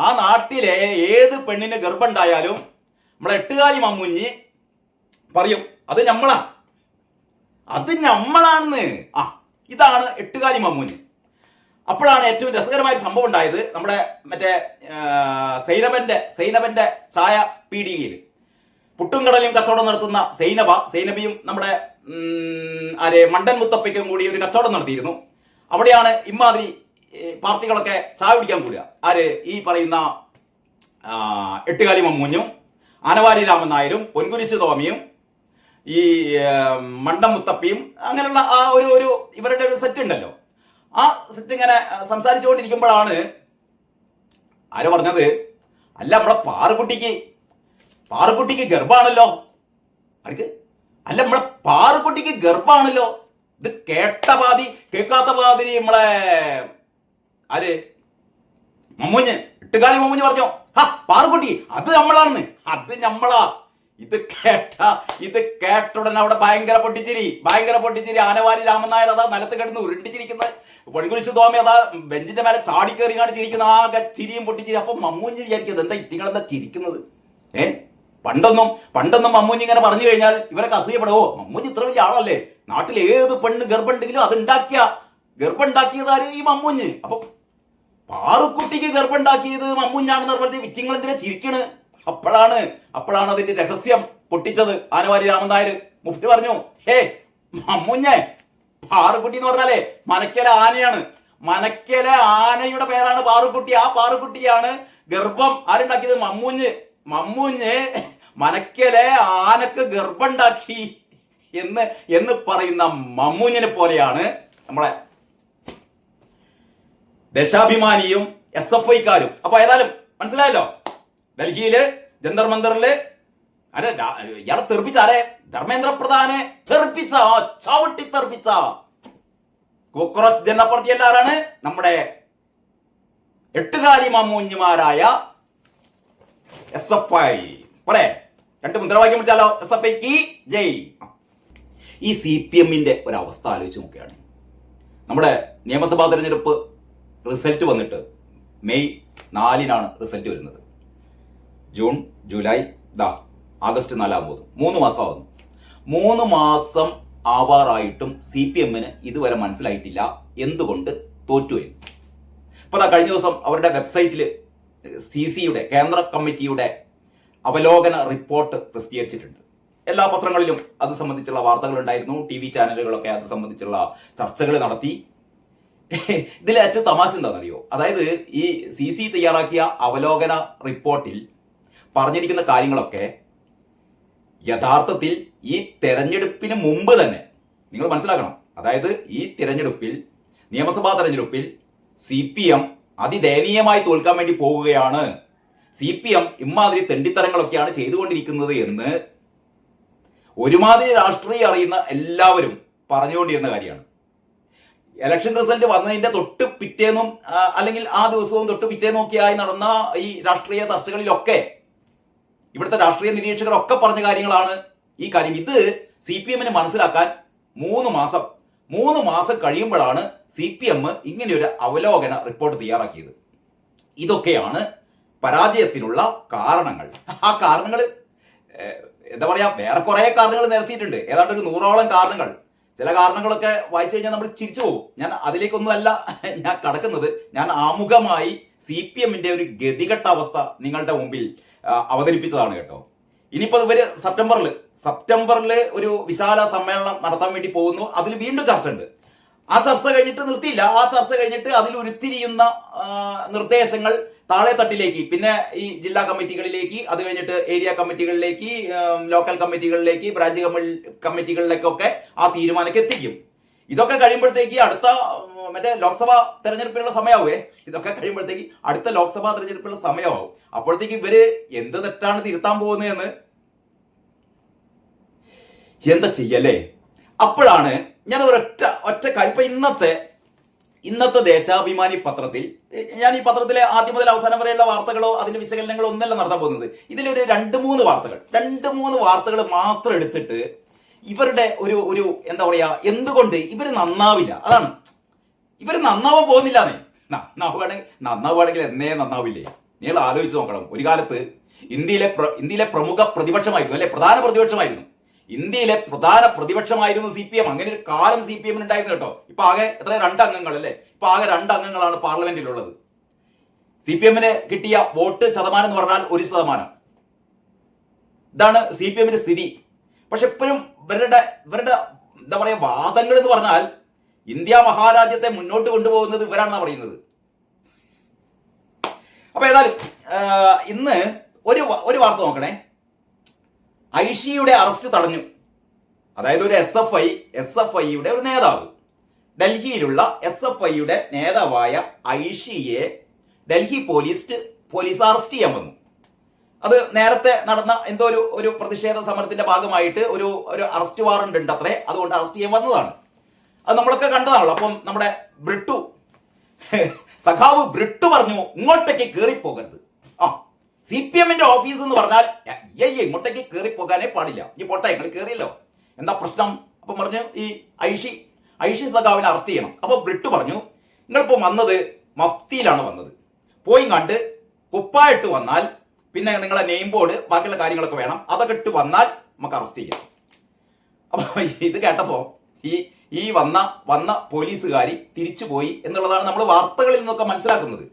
ആ നാട്ടിലെ ഏത് പെണ്ണിന് ഗർഭമുണ്ടായാലും നമ്മളെ എട്ടുകാലി മമ്മൂഞ്ഞി പറയും അത് നമ്മളാണെന്ന്. ഇതാണ് എട്ടുകാലി മമ്മൂഞ്ഞ്. അപ്പോഴാണ് ഏറ്റവും രസകരമായ സംഭവം ഉണ്ടായത്. നമ്മുടെ മറ്റേ സൈനബന്റെ ചായ പീടികയിൽ പുട്ടും കടലയും കച്ചവടം നടത്തുന്ന സൈനബിയും നമ്മുടെ മണ്ടൻ മുത്തപ്പയ്ക്കും കൂടി ഒരു കച്ചവടം നടത്തിയിരുന്നു. അവിടെയാണ് ഇമാതിരി പാർട്ടികളൊക്കെ ചായ കുടിക്കാൻ കൂടുക. ഈ പറയുന്ന എട്ടുകാലി മമ്മൂഞ്ഞും ആനവാരി രാമൻ നായരും പൊൻകുരിശ് തോമിയും ഈ മണ്ടൻ മുത്തപ്പയും അങ്ങനെയുള്ള ആ ഒരു ഇവരുടെ ഒരു സെറ്റ് ഉണ്ടല്ലോ. ആ സെറ്റ് ഇങ്ങനെ സംസാരിച്ചുകൊണ്ടിരിക്കുമ്പോഴാണ് ആര് പറഞ്ഞത്, അല്ല നമ്മളെ പാറുക്കുട്ടിക്ക് ഗർഭാണല്ലോ. അല്ല നമ്മളെ പാറുക്കുട്ടിക്ക് ഗർഭാണല്ലോ. ഇത് കേൾക്കാത്ത പാതിരി നമ്മളെ എട്ടുകാലി മമ്മൂഞ്ഞ് പറഞ്ഞോ, പാറുക്കുട്ടി അത് നമ്മളാണെന്ന്. അത് നമ്മളാ. ഇത് കേട്ടുടനെ അവിടെ ഭയങ്കര പൊട്ടിച്ചിരി. ആനവാരി രാമൻ നായർ അതാ നിലത്ത് കിടന്ന് ഉരുണ്ടിച്ചിരിക്കുന്നത്. പൊൻകുരിശ് സ്വാമി അതാ ബെഞ്ചിന്റെ മേലെ ചാടിക്കേറിയാണ് ചിരിക്കുന്ന. ആകെ ചിരിയും പൊട്ടിച്ചിരി. അപ്പൊ മമ്മൂഞ്ഞ് വിചാരിക്കുന്നത് എന്താ ഇറ്റിങ്ങളെന്താ ചിരിക്കുന്നത്? പണ്ടൊന്നും മമ്മൂഞ്ഞ് ഇങ്ങനെ പറഞ്ഞു കഴിഞ്ഞാൽ ഇവരൊക്കെ അസൂയപ്പെടുവോ? മമ്മൂഞ്ഞ് ഇത്ര വലിയ ആളല്ലേ, നാട്ടിൽ ഏത് പെണ്ണ് ഗർഭമുണ്ടെങ്കിലും അത് ഗർഭമുണ്ടാക്കിയതാര്? ഈ മമ്മൂഞ്ഞ്. അപ്പൊ പാറുക്കുട്ടിക്ക് ഗർഭമുണ്ടാക്കിയത് മമ്മൂഞ്ഞാണെന്ന് പറഞ്ഞത് വിറ്റിങ്ങൾ എന്തിനാ ചിരിക്കണ്? അപ്പോഴാണ് അതിന്റെ രഹസ്യം പൊട്ടിച്ചത് ആനവാരി രാമൻ നായർ. മുഫ്തി പറഞ്ഞു, മമ്മൂഞ്ഞെ, പാറുക്കുട്ടി എന്ന് പറഞ്ഞാലേ മനക്കലെ ആനയാണ്. മനക്കലെ ആനയുടെ പേരാണ് പാറുക്കുട്ടി. ആ പാറുക്കുട്ടിയാണ് ഗർഭം ആരുണ്ടാക്കിയത്? മമ്മൂഞ്ഞ് മനക്കലെ ആനക്ക് ഗർഭമുണ്ടാക്കി എന്ന് പറയുന്ന മമ്മൂഞ്ഞിനെ പോലെയാണ് നമ്മളെ ദേശാഭിമാനിയും SFIക്കാരും. അപ്പൊ ഏതായാലും മനസ്സിലായല്ലോ, ഡൽഹിയില് ജന്തർ മന്ദറില് ഇയാളെ തെറിപ്പിച്ചാരെ, ധർമ്മേന്ദ്ര പ്രധാനെ ചവിട്ടി തെറിപ്പിച്ച കോക്രോച്ച് ജനപാർട്ടി എല്ലാവരാണ് നമ്മുടെ എട്ടുകാലി മമ്മൂഞ്ഞുമാരായ SFI. രണ്ട് മുദ്രാവാക്യം വിളിച്ചാലോ, SFIക്ക് ജയ്. ഈ CPMന്റെ ഒരവസ്ഥ ആലോചിച്ച് നോക്കുകയാണ്. നമ്മുടെ നിയമസഭാ തെരഞ്ഞെടുപ്പ് റിസൾട്ട് വന്നിട്ട് മെയ് 4 റിസൾട്ട് വരുന്നത്. June, July, August 4 3 മാസമാകുന്നു. 3 മാസം ആവാറായിട്ടും CPMന് ഇതുവരെ മനസ്സിലായിട്ടില്ല എന്തുകൊണ്ട് തോറ്റുപോയി. അപ്പൊ കഴിഞ്ഞ ദിവസം അവരുടെ വെബ്സൈറ്റിൽ CCയുടെ കേന്ദ്ര കമ്മിറ്റിയുടെ അവലോകന റിപ്പോർട്ട് പ്രസിദ്ധീകരിച്ചിട്ടുണ്ട്. എല്ലാ പത്രങ്ങളിലും അത് സംബന്ധിച്ചുള്ള വാർത്തകൾ ഉണ്ടായിരുന്നു. TV ചാനലുകളൊക്കെ അത് സംബന്ധിച്ചുള്ള ചർച്ചകൾ നടത്തി. ഇതിൽ ഏറ്റവും തമാശ എന്താണെന്നറിയോ? അതായത് ഈ CC തയ്യാറാക്കിയ അവലോകന റിപ്പോർട്ടിൽ പറഞ്ഞിരിക്കുന്ന കാര്യങ്ങളൊക്കെ യഥാർത്ഥത്തിൽ ഈ തെരഞ്ഞെടുപ്പിന് മുമ്പ് തന്നെ നിങ്ങൾ മനസ്സിലാക്കണം. അതായത് ഈ നിയമസഭാ തെരഞ്ഞെടുപ്പിൽ CPM അതിദയനീയമായി തോൽക്കാൻ വേണ്ടി പോവുകയാണ്. CPM ഇമാതിരി തെണ്ടിത്തരങ്ങളൊക്കെയാണ് ചെയ്തുകൊണ്ടിരിക്കുന്നത് എന്ന് ഒരുമാതിരി രാഷ്ട്രീയം അറിയുന്ന എല്ലാവരും പറഞ്ഞുകൊണ്ടിരുന്ന കാര്യമാണ്. ഇലക്ഷൻ റിസൾട്ട് വന്നതിന്റെ തൊട്ട് പിറ്റേന്നും അല്ലെങ്കിൽ ആ ദിവസവും തൊട്ട് പിറ്റേന്നും ഒക്കെയായി നടന്ന ഈ രാഷ്ട്രീയ ചർച്ചകളിലൊക്കെ ഇവിടുത്തെ രാഷ്ട്രീയ നിരീക്ഷകരൊക്കെ പറഞ്ഞ കാര്യങ്ങളാണ് ഈ കാര്യം. ഇത് CPMന് മനസ്സിലാക്കാൻ 3 മാസം കഴിയുമ്പോഴാണ് CPM ഇങ്ങനെയൊരു അവലോകന റിപ്പോർട്ട് തയ്യാറാക്കിയത്. ഇതൊക്കെയാണ് പരാജയത്തിനുള്ള കാരണങ്ങൾ. ആ കാരണങ്ങൾ എന്താ പറയാ, വേറെ കുറെ കാരണങ്ങൾ നിരത്തിയിട്ടുണ്ട്. ഏതാണ്ട് ഒരു 100ഓളം കാരണങ്ങൾ. ചില കാരണങ്ങളൊക്കെ വായിച്ചു കഴിഞ്ഞാൽ നമ്മൾ ചിരിച്ചു പോകും. ഞാൻ അതിലേക്കൊന്നുമല്ല ഞാൻ കടക്കുന്നത്. ഞാൻ ആമുഖമായി CPMന്റെ ഒരു ഗതികെട്ട അവസ്ഥ നിങ്ങളുടെ മുമ്പിൽ അവതരിപ്പിച്ചതാണ് കേട്ടോ. ഇനിയിപ്പോൾ ഇവര് സെപ്റ്റംബറിൽ ഒരു വിശാല സമ്മേളനം നടത്താൻ വേണ്ടി പോകുന്നു. അതിൽ വീണ്ടും ചർച്ച ഉണ്ട്. ആ ചർച്ച കഴിഞ്ഞിട്ട് നിർത്തിയില്ല. ആ ചർച്ച കഴിഞ്ഞിട്ട് അതിൽ ഉരുത്തിരിയുന്ന നിർദ്ദേശങ്ങൾ താഴെ തട്ടിലേക്ക്, പിന്നെ ഈ ജില്ലാ കമ്മിറ്റികളിലേക്ക്, അത് കഴിഞ്ഞിട്ട് ഏരിയ കമ്മിറ്റികളിലേക്ക്, ലോക്കൽ കമ്മിറ്റികളിലേക്ക്, ബ്രാഞ്ച് കമ്മിറ്റികളിലേക്കൊക്കെ ആ തീരുമാനമൊക്കെ എത്തിക്കും. ഇതൊക്കെ കഴിയുമ്പോഴത്തേക്ക് അടുത്ത ലോക്സഭാ തെരഞ്ഞെടുപ്പിനുള്ള സമയമാവേ. ഇതൊക്കെ കഴിയുമ്പോഴത്തേക്ക് അടുത്ത ലോക്സഭാ തെരഞ്ഞെടുപ്പിനുള്ള സമയമാവും. അപ്പോഴത്തേക്ക് ഇവര് എന്ത് തെറ്റാണ് തിരുത്താൻ പോകുന്നതെന്ന് എന്താ ചെയ്യല്ലേ? അപ്പോഴാണ് ഞാൻ ഒറ്റ കാര്യം. ഇപ്പൊ ഇന്നത്തെ ദേശാഭിമാനി പത്രത്തിൽ, ഞാൻ ഈ പത്രത്തിലെ ആദ്യം മുതൽ അവസാനം വരെയുള്ള വാർത്തകളോ അതിന്റെ വിശകലനങ്ങളോ ഒന്നല്ല നടത്താൻ പോകുന്നത്. ഇതിലൊരു 2-3 വാർത്തകൾ മാത്രം എടുത്തിട്ട് ഇവരുടെ ഒരു എന്താ പറയാ, എന്തുകൊണ്ട് ഇവര് നന്നാവില്ല, അതാണ്. ഇവര് നന്നാവാൻ പോകുന്നില്ലാന്നേ. നന്നാവുകയാണെങ്കിൽ എന്നേ നന്നാവില്ലേ. നിങ്ങൾ ആലോചിച്ച് നോക്കണം. ഒരു കാലത്ത് ഇന്ത്യയിലെ പ്രമുഖ പ്രതിപക്ഷമായിരുന്നു, അല്ലെ പ്രധാന പ്രതിപക്ഷമായിരുന്നു. ഇന്ത്യയിലെ പ്രധാന പ്രതിപക്ഷമായിരുന്നു CPM. അങ്ങനെ ഒരു കാലം CPM ഉണ്ടായിരുന്നു കേട്ടോ. ഇപ്പൊ ആകെ എത്ര 2 അംഗങ്ങൾ അല്ലേ? ഇപ്പൊ ആകെ 2 അംഗങ്ങളാണ് പാർലമെന്റിലുള്ളത്. CPM കിട്ടിയ വോട്ട് ശതമാനം എന്ന് പറഞ്ഞാൽ 1%. ഇതാണ് CPM സ്ഥിതി. പക്ഷെ ഇപ്പോഴും ഇവരുടെ എന്താ പറയാ വാദങ്ങൾ എന്ന് പറഞ്ഞാൽ ഇന്ത്യ മഹാരാജ്യത്തെ മുന്നോട്ട് കൊണ്ടുപോകുന്നത് ഇവരാണെന്നാണ് പറയുന്നത്. അപ്പൊ ഏതായാലും ഇന്ന് ഒരു വാർത്ത നോക്കണേ. ഐഷിയുടെ അറസ്റ്റ് തടഞ്ഞു. അതായത് ഒരു SFIയുടെ ഒരു നേതാവ്, ഡൽഹിയിലുള്ള SFIയുടെ നേതാവായ ഐഷിയെ ഡൽഹി പോലീസ് അറസ്റ്റ് ചെയ്യാൻ വന്നു. അത് നേരത്തെ നടന്ന എന്തോ ഒരു പ്രതിഷേധ സമരത്തിന്റെ ഭാഗമായിട്ട് ഒരു അറസ്റ്റ് വാറണ്ട് ഉണ്ട് അത്രേ, അതുകൊണ്ട് അറസ്റ്റ് ചെയ്യാൻ വന്നതാണ്. അത് നമ്മളൊക്കെ കണ്ടതാണല്ലോ. അപ്പം നമ്മുടെ സഖാവ് ബ്രിട്ടു പറഞ്ഞു ഇങ്ങോട്ടേക്ക് കയറിപ്പോകരുത്. CPM ഓഫീസ് എന്ന് പറഞ്ഞാൽ ഇങ്ങോട്ടേക്ക് കയറിപ്പോകാനേ പാടില്ല. ഈ പോട്ടെ നിങ്ങൾ കയറിയല്ലോ, എന്താ പ്രശ്നം? അപ്പം പറഞ്ഞു ഈ ഐഷി സഖാവിനെ അറസ്റ്റ് ചെയ്യണം. അപ്പൊ ബ്രിട്ടു പറഞ്ഞു നിങ്ങളിപ്പോ വന്നത് മഫ്തിയിലാണ് വന്നത്, പോയി കണ്ട് കുപ്പായിട്ട് വന്നാൽ പിന്നെ നിങ്ങളെ നെയിം ബോർഡ് ബാക്കിയുള്ള കാര്യങ്ങളൊക്കെ വേണം, അതൊക്കെ ഇട്ട് വന്നാൽ നമുക്ക് അറസ്റ്റ് ചെയ്യാം. അപ്പൊ ഇത് കേട്ടപ്പോ ഈ വന്ന പോലീസുകാരി തിരിച്ചു പോയി എന്നുള്ളതാണ് നമ്മൾ വാർത്തകളിൽ നിന്നൊക്കെ മനസ്സിലാക്കുന്നത്.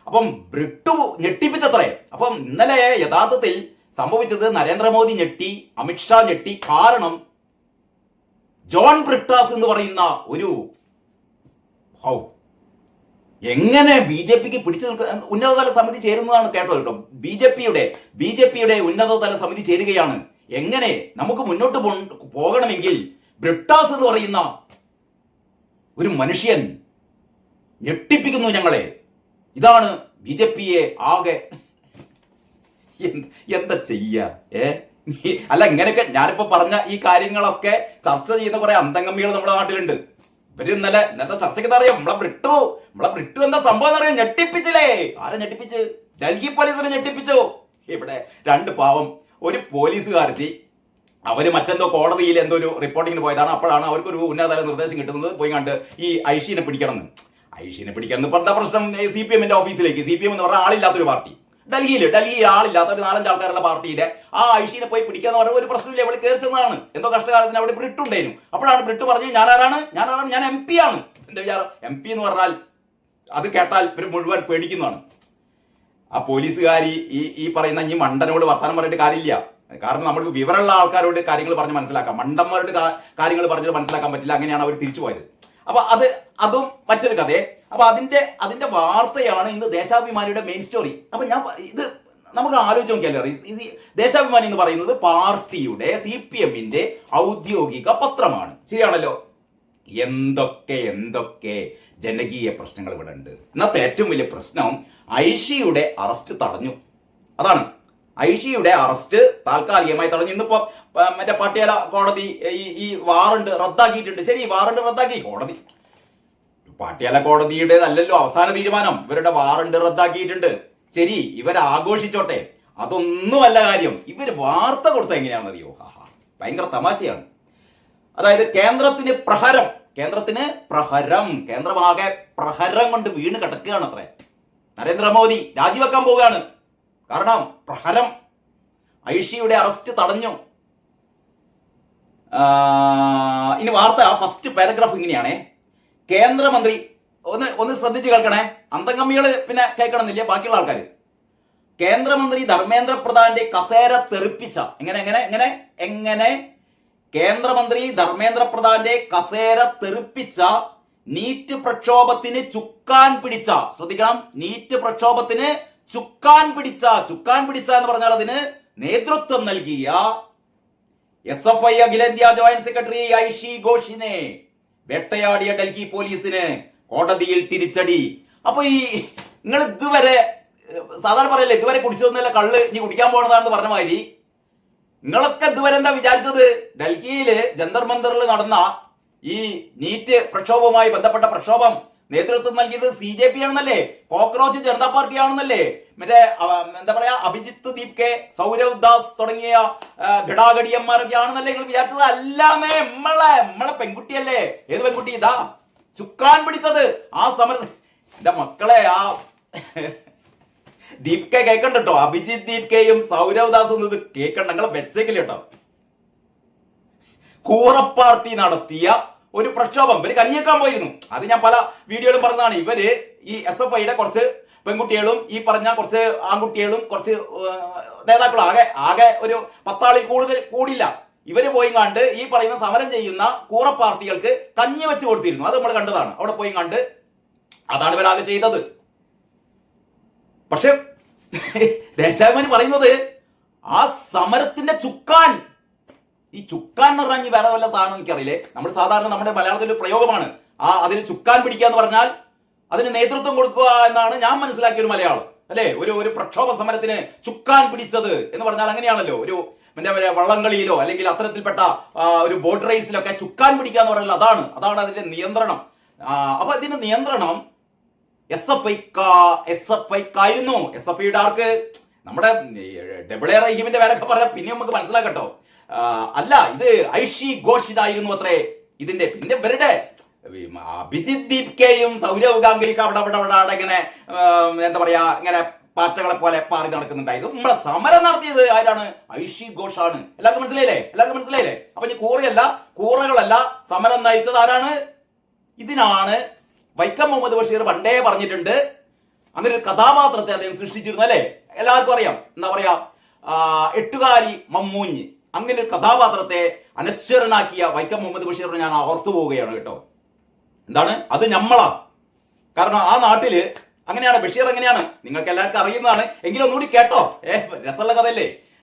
അപ്പം ബ്രിട്ടു ഞെട്ടിപ്പിച്ചത്രേ. അപ്പം ഇന്നലെ യഥാർത്ഥത്തിൽ സംഭവിച്ചത് നരേന്ദ്രമോദി ഞെട്ടി, അമിത്ഷാ ഞെട്ടി. കാരണം ജോൺ ബ്രിട്ടാസ് എന്ന് പറയുന്ന ഒരു എങ്ങനെ BJPക്ക് പിടിച്ചു നിൽക്കാൻ ഉന്നതതല സമിതി ചേരുന്നതാണ് കേട്ടോ. BJPയുടെ ഉന്നതതല സമിതി ചേരുകയാണ്. എങ്ങനെ നമുക്ക് മുന്നോട്ട് പോകണമെങ്കിൽ ബ്രിട്ടാസ് എന്ന് പറയുന്ന ഒരു മനുഷ്യൻ ഞെട്ടിപ്പിക്കുന്നു ഞങ്ങളെ. ഇതാണ് BJPയെ ആകെ എന്താ ചെയ്യ. അല്ല ഇങ്ങനെയൊക്കെ ഞാനിപ്പോ പറഞ്ഞ ഈ കാര്യങ്ങളൊക്കെ ചർച്ച ചെയ്യുന്ന കുറെ അന്തംഗമ്മികൾ നമ്മുടെ നാട്ടിലുണ്ട്. ഇവര് ഇന്നലത്തെ ചർച്ചയ്ക്ക് അറിയാം. നമ്മളെ ബ്രിട്ടു എന്താ സംഭവം എന്നറിയാം. ഞെട്ടിപ്പിച്ചില്ലേ? ആരെ ഞെട്ടിപ്പിച്ച്? ഡൽഹി പോലീസിനെ ഞെട്ടിപ്പിച്ചു. ഇവിടെ 2 പാവം ഒരു പോലീസുകാരത്തി, അവര് മറ്റെന്തോ കോടതിയിൽ എന്തോ ഒരു റിപ്പോർട്ടിങ്ങിന് പോയതാണ്. അപ്പോഴാണ് അവർക്കൊരു ഉന്നതതല നിർദ്ദേശം കിട്ടുന്നത്, പോയി കണ്ട് ഈ ഐഷിനെ പിടിക്കണം എന്ന് പറഞ്ഞ പ്രശ്നം CPM ഓഫീസിലേക്ക്. CPM എന്ന് പറഞ്ഞാൽ ആളില്ലാത്തൊരു പാർട്ടി, ഡൽഹിയിൽ ആളില്ലാത്ത ഒരു 4-5 ആൾക്കാരുള്ള പാർട്ടിയിലെ ആ ഐഷിനെ പോയി പിടിക്കാന്ന് പറഞ്ഞ ഒരു പ്രശ്നമില്ല. അവിടെ കയറി ചെന്നതാണ്. എന്തോ കഷ്ടകാലത്തിന് അവിടെ ബ്രിട്ട് ഉണ്ടായിരുന്നു. അപ്പോഴാണ് ബ്രിട്ട് പറഞ്ഞു ഞാൻ MP ആണ്. എന്റെ വിചാരം MP എന്ന് പറഞ്ഞാൽ അത് കേട്ടാൽ ഇവർ മുഴുവൻ പേടിക്കുന്നതാണ്. ആ പോലീസുകാരി ഈ പറയുന്ന ഈ മണ്ടനോട് വർത്താനം പറഞ്ഞിട്ട് കാര്യമില്ല. കാരണം നമുക്ക് വിവരമുള്ള ആൾക്കാരോട് കാര്യങ്ങൾ പറഞ്ഞ് മനസ്സിലാക്കാം, മണ്ടന്മാരോട് കാര്യങ്ങൾ പറഞ്ഞിട്ട് മനസ്സിലാക്കാൻ പറ്റില്ല. അങ്ങനെയാണ് അവർ തിരിച്ചു പോയത്. അപ്പൊ അതും മറ്റൊരു കഥയെ. അപ്പൊ അതിന്റെ വാർത്തയാണ് ഇന്ന് ദേശാഭിമാനിയുടെ മെയിൻ സ്റ്റോറി. അപ്പൊ ഇത് നമുക്ക് ആലോചിച്ച് നോക്കിയാലോ. ദേശാഭിമാനി എന്ന് പറയുന്നത് പാർട്ടിയുടെ CPMന്റെ ഔദ്യോഗിക പത്രമാണ്, ശരിയാണല്ലോ. എന്തൊക്കെ ജനകീയ പ്രശ്നങ്ങൾ ഇവിടെ ഉണ്ട്. ഇന്നത്തെ ഏറ്റവും വലിയ പ്രശ്നം ഐഷിയുടെ അറസ്റ്റ് തടഞ്ഞു. അതാണ് ഐഷിയുടെ അറസ്റ്റ് താൽക്കാലികമായി തടഞ്ഞു. ഇന്നിപ്പോ മറ്റേ പട്യാല കോടതി ഈ വാറണ്ട് റദ്ദാക്കിയിട്ടുണ്ട്. ശരി, വാറണ്ട് റദ്ദാക്കി കോടതി. പട്യാല കോടതിയുടേതല്ലല്ലോ അവസാന തീരുമാനം. ഇവരുടെ വാറണ്ട് റദ്ദാക്കിയിട്ടുണ്ട്. ശരി, ഇവരാഘോഷിച്ചോട്ടെ, അതൊന്നുമല്ല കാര്യം. ഇവര് വാർത്ത കൊടുത്ത എങ്ങനെയാണെന്നറിയോ? ഭയങ്കര തമാശയാണ്. അതായത് കേന്ദ്രത്തിന് പ്രഹരം, കേന്ദ്രമാകെ പ്രഹരം കൊണ്ട് വീണ് കിടക്കുകയാണ് അത്രേ. നരേന്ദ്രമോദി രാജിവെക്കാൻ പോവുകയാണ്. കാരണം പ്രഹരം. ഐഷിയുടെ അറസ്റ്റ് തടഞ്ഞു. ഇനി വാർത്ത ഫസ്റ്റ് പാരഗ്രാഫ് ഇങ്ങനെയാണേ. കേന്ദ്രമന്ത്രി ഒന്ന് ശ്രദ്ധിച്ചു കേൾക്കണേ. അന്തംഗമ്മികള് പിന്നെ കേൾക്കണമെന്നില്ല, ബാക്കിയുള്ള ആൾക്കാർ. കേന്ദ്രമന്ത്രി ധർമ്മേന്ദ്ര പ്രധാന്റെ കസേര തെറിപ്പിച്ച എങ്ങനെ കേന്ദ്രമന്ത്രി ധർമ്മേന്ദ്ര പ്രധാന്റെ കസേര തെറിപ്പിച്ച നീറ്റ് പ്രക്ഷോഭത്തിന് ചുക്കാൻ പിടിച്ച, ശ്രദ്ധിക്കണം, നീറ്റ് പ്രക്ഷോഭത്തിന് ചുക്കാൻ പിടിച്ച എന്ന് പറഞ്ഞാൽ അതിന് നേതൃത്വം നൽകിയ SFI അഖിലേന്ത്യാ ജോയിന്റ് സെക്രട്ടറി ഐഷി ഘോഷിനെ വേട്ടയാടിയ ഡൽഹി പോലീസിന് കോടതിയിൽ തിരിച്ചടി. അപ്പൊ നിങ്ങൾ ഇതുവരെ സാധാരണ പറയല്ലേ, ഇതുവരെ കുടിച്ചതൊന്നുമല്ല കള്ള്, ഇനി കുടിക്കാൻ പോകണതാണെന്ന് പറഞ്ഞ മാതിരി നിങ്ങളൊക്കെ ഇതുവരെ എന്താ വിചാരിച്ചത്? ഡൽഹിയില് ജന്തർ മന്ദറിൽ നടന്ന ഈ നീറ്റ് പ്രക്ഷോഭവുമായി ബന്ധപ്പെട്ട പ്രക്ഷോഭം നേതൃത്വം നൽകിയത് CJP ആണെന്നല്ലേ, കോക്രോച്ച് ജനതാ പാർട്ടി ആണെന്നല്ലേ, മറ്റേ എന്താ പറയാ അഭിജിത്ത് ദീപ് സൗരവ് ദാസ് തുടങ്ങിയ ഘടാഘടിയന്മാരൊക്കെ ആണെന്നല്ലേ നിങ്ങൾ വിചാരിച്ചത്? അല്ലാന്നേ, നമ്മളെ പെൺകുട്ടിയല്ലേ. ഏത് പെൺകുട്ടി? ഇതാ ചുക്കാൻ പിടിച്ചത് ആ സമരത്ത്. എന്റെ മക്കളെ, ദീപ് കെ കേൾക്കണ്ട കേട്ടോ, അഭിജിത്ത് ദീപ് കെയും സൗരവ് ദാസും ഇത് കേൾക്കണ്ട, നിങ്ങൾ വെച്ചേക്കില്ല കേട്ടോ. കൂറ പാർട്ടി നടത്തിയ ഒരു പ്രക്ഷോഭം, ഇവര് കഞ്ഞിയേക്കാൻ പോയിരുന്നു. അത് ഞാൻ പല വീഡിയോയിലും പറഞ്ഞതാണ്. ഇവര് ഈ SFIയുടെ കുറച്ച് പെൺകുട്ടികളും ഈ പറഞ്ഞ കുറച്ച് ആൺകുട്ടികളും കുറച്ച് നേതാക്കളും ആകെ ഒരു 10 ആളിൽ കൂടുതൽ കൂടില്ല. ഇവര് പോയി കണ്ട് ഈ പറയുന്ന സമരം ചെയ്യുന്ന കൂറ പാർട്ടികൾക്ക് കഞ്ഞി വെച്ച് കൊടുത്തിരുന്നു. അത് നമ്മൾ കണ്ടതാണ്. അവിടെ പോയി കണ്ട് അതാണ് ഇവരാകെ ചെയ്തത്. പക്ഷെ ദേശാഭിമാനി പറയുന്നത് ആ സമരത്തിന്റെ ചുക്കാൻ, ഈ ചുക്കാൻ എന്ന് പറഞ്ഞാൽ വേറെ വല്ല സാധനം എനിക്കറിയില്ലേ. നമ്മൾ സാധാരണ നമ്മുടെ മലയാളത്തിൽ ഒരു പ്രയോഗമാണ്. അതിന് ചുക്കാൻ പിടിക്കുക എന്ന് പറഞ്ഞാൽ അതിന് നേതൃത്വം കൊടുക്കുക എന്നാണ് ഞാൻ മനസ്സിലാക്കിയ ഒരു മലയാളം, അല്ലേ? ഒരു പ്രക്ഷോഭ സമരത്തിന് ചുക്കാൻ പിടിച്ചത് എന്ന് പറഞ്ഞാൽ അങ്ങനെയാണല്ലോ. ഒരു വള്ളംകളിയിലോ അല്ലെങ്കിൽ അത്തരത്തിൽപ്പെട്ട ഒരു ബോട്ട് റേസിലൊക്കെ ചുക്കാൻ പിടിക്കുക എന്ന് പറഞ്ഞാൽ അതാണ് അതിന്റെ നിയന്ത്രണം. അപ്പൊ അതിന്റെ നിയന്ത്രണം SFIക്കായിരുന്നു. SFIയുടെ ആർക്ക്, നമ്മുടെ ഡബിൾ റഹീമിന്റെ പേരൊക്കെ പറയാം, പിന്നെ നമുക്ക് മനസ്സിലാക്കട്ടോ. അല്ല, ഇത് ഐഷി ഘോഷിനായിരുന്നു അത്രേ ഇതിന്റെ. പിന്നെ ഇവരുടെ അഭിജിത്ത് ദീപ് കെയും സൗരവ് ഗാംഗുലിക്ക് അവിടെ ഇങ്ങനെ എന്താ പറയാ, ഇങ്ങനെ പാറ്റകളെ പോലെ പാറി നടക്കുന്നുണ്ടായിരുന്നു. നമ്മളെ സമരം നടത്തിയത് ആരാണ്? ഐഷി ഘോഷാണ്. എല്ലാവർക്കും മനസ്സിലായില്ലേ? അപ്പൊ ഇനി കൂറകളല്ല, സമരം നയിച്ചത് ആരാണ്? ഇതിനാണ് വൈക്കം മുഹമ്മദ് ബഷീർ പണ്ടേ പറഞ്ഞിട്ടുണ്ട്, അങ്ങനെ ഒരു കഥാപാത്രത്തെ അദ്ദേഹം സൃഷ്ടിച്ചിരുന്നു, അല്ലേ? എല്ലാവർക്കും അറിയാം. എന്താ പറയാ, എട്ടുകാലി മമ്മൂഞ്ഞ്, അങ്ങനെ ഒരു കഥാപാത്രത്തെ അനശ്വരനാക്കിയ വൈക്കം മുഹമ്മദ് ബഷീറിനെ ഞാൻ ഓർത്തു പോവുകയാണ് കേട്ടോ. എന്താണ് അത്? നമ്മളാ. കാരണം ആ നാട്ടില് അങ്ങനെയാണ്. ബഷീർ എങ്ങനെയാണ് നിങ്ങൾക്ക് എല്ലാവർക്കും അറിയുന്നതാണ്. എങ്കിലും ഒന്നുകൂടി കേട്ടോ, രസമുള്ള കഥയല്ലേ.